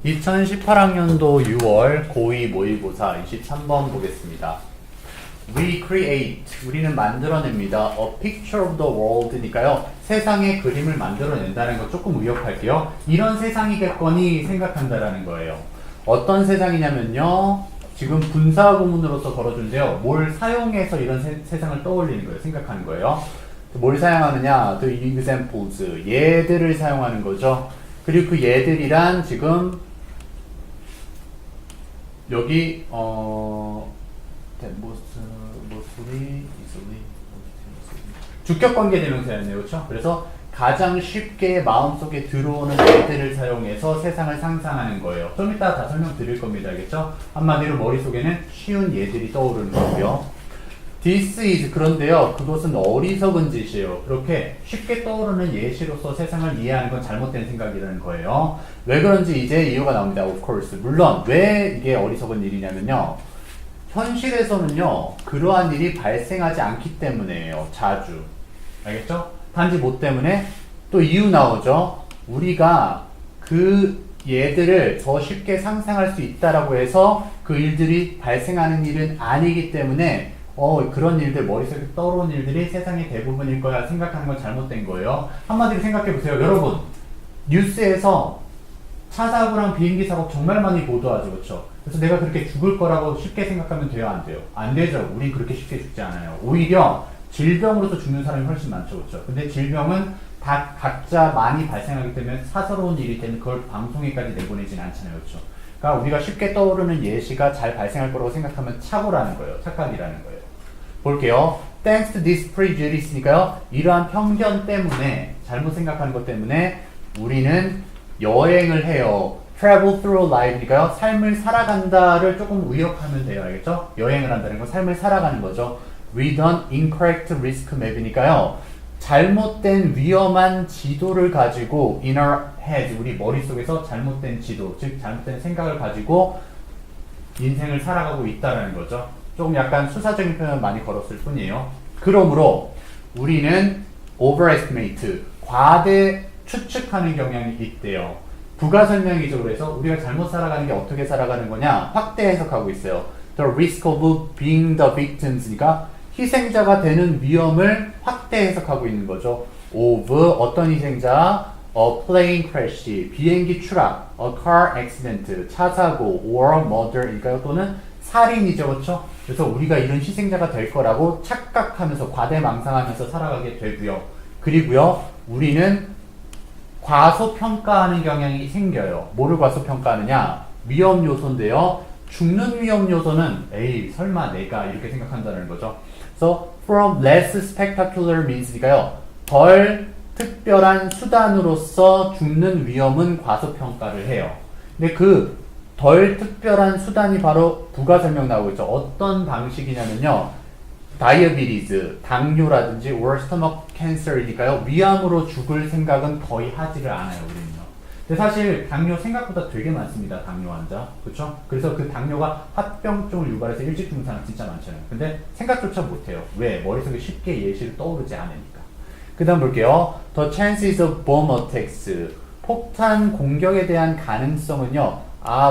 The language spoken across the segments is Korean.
2018학년도 6월 고2 모의고사 23번 보겠습니다. We create, 우리는 만들어냅니다. A picture of the world니까요. 세상의 그림을 만들어낸다는 거 조금 의역할게요. 이런 세상이겠거니 생각한다라는 거예요. 어떤 세상이냐면요. 지금 분사구문으로서 걸어준대요. 뭘 사용해서 이런 세상을 떠올리는 거예요. 생각하는 거예요. 뭘 사용하느냐? The examples, 얘들을 사용하는 거죠. 그리고 그 얘들이란 지금 여기 주격관계 대명사였네요. 그렇죠? 그래서 가장 쉽게 마음속에 들어오는 얘들을 사용해서 세상을 상상하는 거예요. 좀 이따 다 설명드릴 겁니다. 알겠죠? 한마디로 머릿속에는 쉬운 얘들이 떠오르는 거고요. This is, 그런데요. 그것은 어리석은 짓이에요. 그렇게 쉽게 떠오르는 예시로서 세상을 이해하는 건 잘못된 생각이라는 거예요. 왜 그런지 이제 이유가 나옵니다. Of course. 물론 왜 이게 어리석은 일이냐면요. 현실에서는요. 그러한 일이 발생하지 않기 때문이에요. 자주. 알겠죠? 단지 뭐 때문에? 또 이유 나오죠. 우리가 그 얘들을 더 쉽게 상상할 수 있다라고 해서 그 일들이 발생하는 일은 아니기 때문에 그런 일들, 머릿속에 떠오르는 일들이 세상의 대부분일 거야 생각하는 건 잘못된 거예요. 한마디로 생각해보세요. 여러분, 뉴스에서 차 사고랑 비행기 사고 정말 많이 보도하죠. 그렇죠? 그래서 내가 그렇게 죽을 거라고 쉽게 생각하면 돼요? 안 돼요? 안 되죠. 우린 그렇게 쉽게 죽지 않아요. 오히려 질병으로서 죽는 사람이 훨씬 많죠. 그렇죠? 근데 질병은 다 각자 많이 발생하기 때문에 사서로운 일이 때문에 그걸 방송에까지 내보내진 않잖아요. 그렇죠? 그러니까 우리가 쉽게 떠오르는 예시가 잘 발생할 거라고 생각하면 착오라는 거예요. 착각이라는 거예요. 볼게요. Thanks to this prejudice니까요. 이러한 편견 때문에, 잘못 생각하는 것 때문에 우리는 여행을 해요. Travel through life니까요. 삶을 살아간다를 조금 의역하면 돼요. 알겠죠? 여행을 한다는 건 삶을 살아가는 거죠. With an incorrect risk map이니까요. 잘못된 위험한 지도를 가지고 in our head, 우리 머릿속에서 잘못된 지도, 즉 잘못된 생각을 가지고 인생을 살아가고 있다라는 거죠. 조금 약간 수사적인 표현을 많이 걸었을 뿐이에요. 그러므로 우리는 overestimate, 과대 추측하는 경향이 있대요. 부가 설명이죠. 그래서 우리가 잘못 살아가는 게 어떻게 살아가는 거냐? 확대 해석하고 있어요. The risk of being the victims니까 희생자가 되는 위험을 확대 해석하고 있는 거죠. of 어떤 희생자? A plane crash, 비행기 추락, a car accident, 차 사고, or murder니까요. 또는 살인이죠. 그렇죠? 그래서 우리가 이런 희생자가 될 거라고 착각하면서 과대망상하면서 살아가게 되고요. 그리고요. 우리는 과소평가하는 경향이 생겨요. 뭐를 과소평가하느냐? 위험 요소인데요. 죽는 위험 요소는 에이 설마 내가 이렇게 생각한다는 거죠. 그래서 from less spectacular means니까요. 덜 특별한 수단으로서 죽는 위험은 과소평가를 해요. 근데 그 덜 특별한 수단이 바로 부가 설명 나오고 있죠. 어떤 방식이냐면요. 다이어비리즈, 당뇨라든지 or stomach cancer이니까요. 위암으로 죽을 생각은 거의 하지를 않아요. 우리는요. 근데 사실 당뇨 생각보다 되게 많습니다. 당뇨 환자. 그렇죠? 그래서 그 당뇨가 합병증을 유발해서 일찍 죽는 사람 진짜 많잖아요. 근데 생각조차 못해요. 왜? 머릿속에 쉽게 예시를 떠오르지 않으니까. 그 다음 볼게요. The chances of bomb attacks, 폭탄 공격에 대한 가능성은요.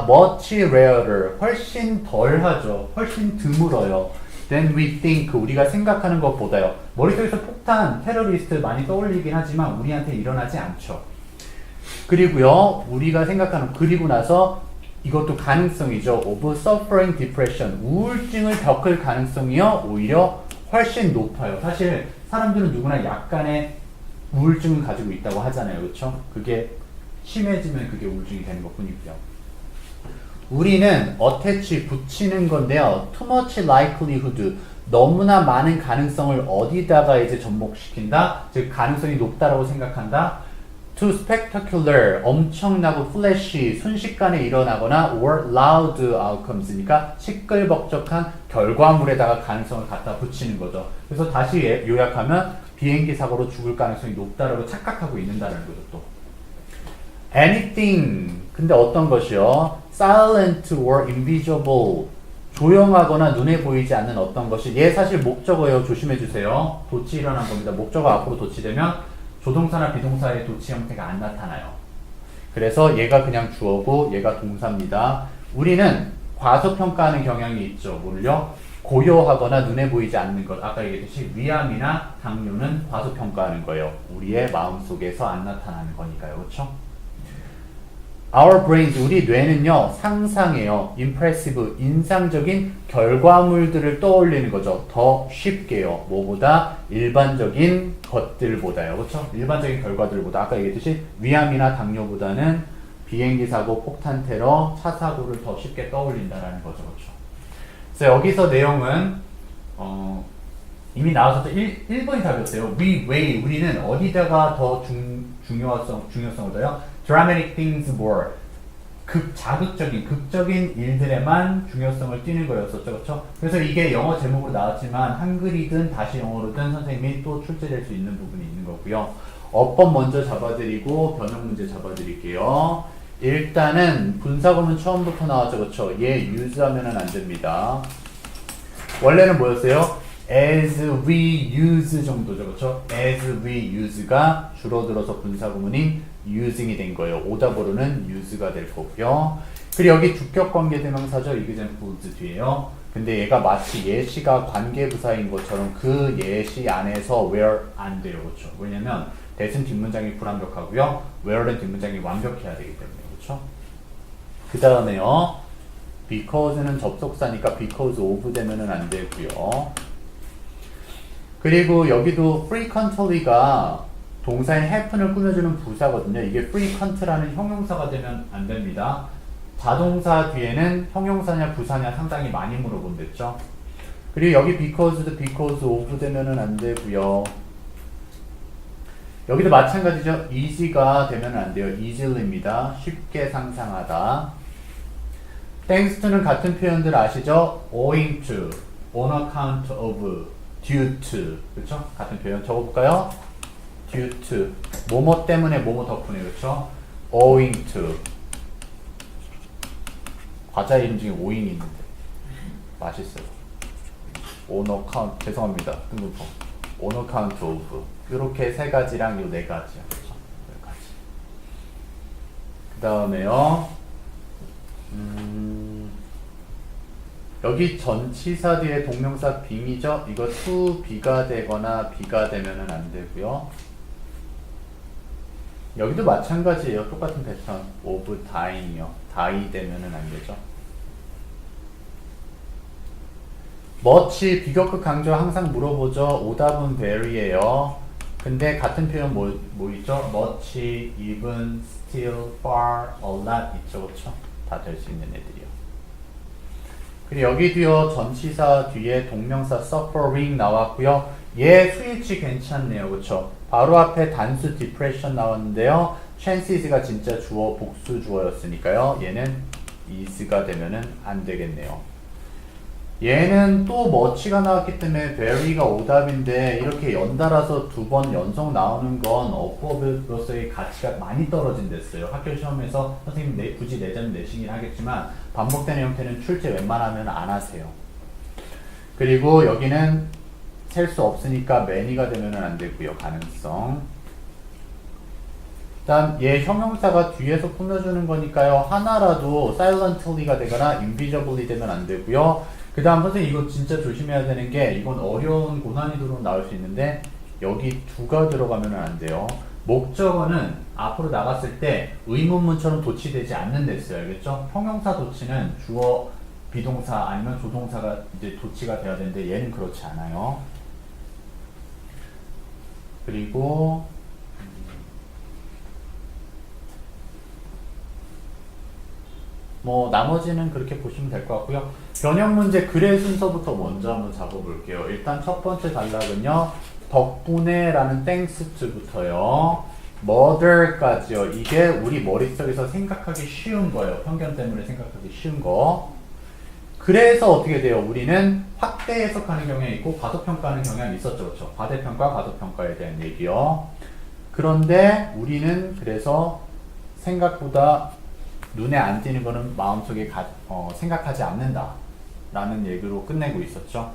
much rarer, 훨씬 덜하죠. 훨씬 드물어요. Then we think, 우리가 생각하는 것보다요. 머릿속에서 폭탄, 테러리스트 많이 떠올리긴 하지만 우리한테 일어나지 않죠. 그리고요, 우리가 생각하는, 그리고 나서 이것도 가능성이죠. of suffering depression, 우울증을 겪을 가능성이요. 오히려 훨씬 높아요. 사실 사람들은 누구나 약간의 우울증을 가지고 있다고 하잖아요. 그렇죠? 그게 심해지면 그게 우울증이 되는 것 뿐이고요. 우리는 attach, 붙이는 건데요. too much likelihood, 너무나 많은 가능성을 어디다가 이제 접목시킨다? 즉 가능성이 높다라고 생각한다. too spectacular, 엄청나고 flashy, 순식간에 일어나거나 or loud outcomes니까 시끌벅적한 결과물에다가 가능성을 갖다 붙이는 거죠. 그래서 다시 요약하면 비행기 사고로 죽을 가능성이 높다라고 착각하고 있는다는 거죠. 또 anything, 근데 어떤 것이요? silent or invisible, 조용하거나 눈에 보이지 않는 어떤 것이, 얘 사실 목적어예요. 조심해 주세요. 도치 일어난 겁니다. 목적어 앞으로 도치되면 조동사나 비동사의 도치 형태가 안 나타나요. 그래서 얘가 그냥 주어고 얘가 동사입니다. 우리는 과소평가하는 경향이 있죠. 뭘요? 고요하거나 눈에 보이지 않는 것. 아까 얘기했듯이 위암이나 당뇨는 과소평가하는 거예요. 우리의 마음속에서 안 나타나는 거니까요. 그렇죠? Our brains, 우리 뇌는요, 상상해요. impressive, 인상적인 결과물들을 떠올리는 거죠. 더 쉽게요. 뭐보다? 일반적인 것들보다요. 그렇죠? 일반적인 결과들보다. 아까 얘기했듯이 위암이나 당뇨보다는 비행기 사고, 폭탄 테러, 차 사고를 더 쉽게 떠올린다라는 거죠. 그렇죠? 그래서 여기서 내용은 이미 나와서 1번이 답이었어요. We weigh, 우리는 어디다가 더 중요성을 둬요? Dramatic things more. 극적인 일들에만 중요성을 띠는 거였었죠. 그렇죠? 그래서 이게 영어 제목으로 나왔지만 한글이든 다시 영어로든 선생님이 또 출제될 수 있는 부분이 있는 거고요. 어법 먼저 잡아드리고 변형 문제 잡아드릴게요. 일단은 분사구문 처음부터 나왔죠. 그렇죠? 얘 use하면은 안 됩니다. 원래는 뭐였어요? as we use 정도죠. 그렇죠? as we use가 줄어들어서 분사구문인 using이 된 거예요. 오답으로는 use가 될 거고요. 그리고 여기 주격관계대명사죠. examples 뒤에요. 근데 얘가 마치 예시가 관계부사인 것처럼 그 예시 안에서 where 안 돼요. 그렇죠? 왜냐면 that은 뒷문장이 불완벽하고요. where는 뒷문장이 완벽해야 되기 때문에. 그렇죠? 그 다음에요. because는 접속사니까 because of 되면은 안 되고요. 그리고 여기도 frequently가 동사인 happen을 꾸며주는 부사거든요. 이게 frequent라는 형용사가 되면 안 됩니다. 자동사 뒤에는 형용사냐 부사냐 상당히 많이 물어본댔죠. 그리고 여기 because도 because of 되면은 안 되고요. 여기도 마찬가지죠. easy가 되면 안 돼요. easily입니다. 쉽게 상상하다. thanks to는 같은 표현들 아시죠? owing to, on account of, due to. 그렇죠? 같은 표현 적어볼까요? due to. 뭐뭐 때문에 뭐뭐 덕분에. 그렇죠? owing to. 과자 이름 중에 owing이 있는데 맛있어요. on account. 죄송합니다. 뜬금포. on account of. 이렇게 세 가지랑 요 네 가지요. 그렇죠? 네 가지. 그 다음에요. 여기 전치사 뒤에 동명사 being이죠? 이거 to be가 되거나 be가 되면은 안 되고요. 여기도 마찬가지예요. 똑같은 패턴. of dying이요. die 되면은 안 되죠. much 비교급 강조 항상 물어보죠. 오답은 very예요. 근데 같은 표현 뭐 있죠? much, even, still, far, a lot 있죠. 그렇죠? 다 될 수 있는 애들이요. 그리고 여기도요. 전치사 뒤에 동명사 suffering 나왔고요. 얘 스위치 괜찮네요. 그렇죠? 바로 앞에 단수 depression 나왔는데요. chances가 진짜 주어 복수 주어였으니까요. 얘는 is가 되면은 안 되겠네요. 얘는 또 much가 나왔기 때문에 very가 오답인데 이렇게 연달아서 두 번 연속 나오는 건 어법으로서의 가치가 많이 떨어진댔어요. 학교 시험에서 선생님 굳이 내자면 내시긴 하겠지만 반복되는 형태는 출제 웬만하면 안 하세요. 그리고 여기는 셀 수 없으니까 many가 되면 안 되고요. 가능성. 일단 얘 형용사가 뒤에서 꾸며주는 거니까요. 하나라도 silently가 되거나 invisibly 되면 안 되고요. 그 다음 선생님 이거 진짜 조심해야 되는 게 이건 어려운 고난이도로 나올 수 있는데 여기 두가 들어가면 안 돼요. 목적어는 앞으로 나갔을 때 의문문처럼 도치되지 않는 데 있어요. 알겠죠? 형용사 도치는 주어, 비동사 아니면 조동사가 이제 도치가 돼야 되는데 얘는 그렇지 않아요. 그리고 뭐 나머지는 그렇게 보시면 될 것 같고요. 변형 문제 글의 순서부터 먼저 한번 잡아볼게요. 일단 첫 번째 단락은요. 덕분에 라는 thanks to부터요. mother까지요. 이게 우리 머릿속에서 생각하기 쉬운 거예요. 편견 때문에 생각하기 쉬운 거. 그래서 어떻게 돼요? 우리는 확대 해석하는 경향이 있고 과소평가하는 경향이 있었죠. 그렇죠? 과대평가, 과소평가에 대한 얘기요. 그런데 우리는 그래서 생각보다 눈에 안 띄는 거는 마음속에 생각하지 않는다 라는 얘기로 끝내고 있었죠.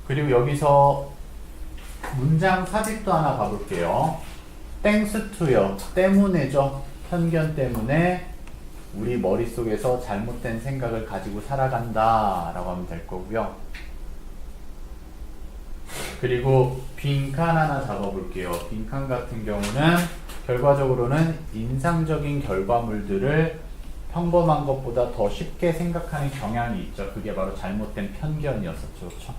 그리고 여기서 문장 삽입도 하나 봐볼게요. thanks to요. 때문에죠. 편견 때문에 우리 머릿속에서 잘못된 생각을 가지고 살아간다 라고 하면 될 거고요. 그리고 빈칸 하나 잡아볼게요. 빈칸 같은 경우는 결과적으로는 인상적인 결과물들을 평범한 것보다 더 쉽게 생각하는 경향이 있죠. 그게 바로 잘못된 편견이었었죠. 그렇죠?